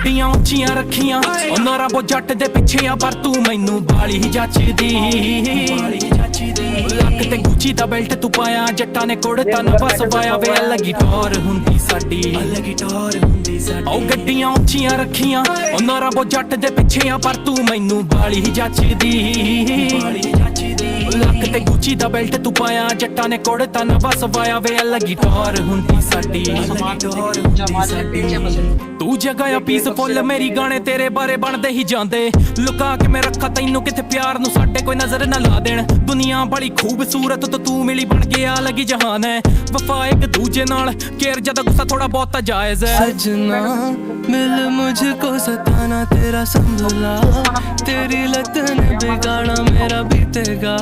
ਗੱਡੀਆਂ ਉੱਚੀਆਂ ਰੱਖੀਆਂ ਉਹਨਾਂ ਰੱਬੋ ਜੱਟ ਦੇ ਪਿੱਛੇ ਆ ਪਰ ਤੂੰ ਮੈਨੂੰ ਬਾਲੀ ਹੀ ਜੱਚਦੀ ਲੱਕ ਤੇ ਗੁੱਚੀ ਦਾ ਬੈਲਟ ਤੂੰ ਪਾਇਆ ਜੱਟਾਂ ਨੇ ਕੁੜਤਾ ਨਾ ਬਸ ਪਾਇਆ ਵੇ ਅਲੱਗ ਹੀ ਟੌਰ ਹੁੰਦੀ ਸਾਡੀ ਉਹ ਗੱਡੀਆਂ ਉੱਚੀਆਂ ਰੱਖੀਆਂ ਉਹਨਾਂ ਰੱਬੋ ਜੱਟ ਦੇ ਪਿੱਛੇ ਆ ਪਰ ਤੂੰ ਮੈਨੂੰ ਬਾਲੀ ਹੀ ਜੱਚਦੀ ਲੱਕ ਤੇ ਗੁੱਚੀ ਦਾ ਬੈਲਟ ਤੂੰ ਪਾਇਆ ਜੱਟਾਂ ਨੇ ਕੁੜਤਾ ਨਾ ਬਸ ਪਾਇਆ ਵੇ ਅਲੱਗ ਹੀ ਟੌਰ ਹੁੰਦੀ ਸਾਡੀ ਤੂੰ ਜਗ੍ਹਾ ਆ ਪੀਸਫੁੱਲ ਮੇਰੀ ਗਾਣੇ ਤੇਰੇ ਬਾਰੇ ਬਣਦੇ ਹੀ ਜਾਂਦੇ ਲੁਕਾ ਕੇ ਮੈਂ ਰੱਖਾ ਤੈਨੂੰ ਕਿਤੇ ਪਿਆਰ ਨੂੰ ਸਾਡੇ ਕੋਈ ਨਜ਼ਰ ਨਾ ਲਾ ਦੇਣ ਦੁਨੀਆ ਬੜੀ ਖੂਬਸੂਰਤ ਤੇ ਤੂੰ ਮਿਲੀ ਬਣ ਗਿਆ ਅਲੱਗ ਹੀ ਜਹਾਨ ਹੈ ਵਫਾ ਇੱਕ ਦੂਜੇ ਨਾਲ ਕੇਰ ਜਦ ਗੁੱਸਾ ਥੋੜਾ ਬਹੁਤਾ ਜਾਇਜ਼ ਹੈ सजना मिल मुझको सताना तेरा संभला तेरी लत ने बिगाड़ा मेरा बीतेगा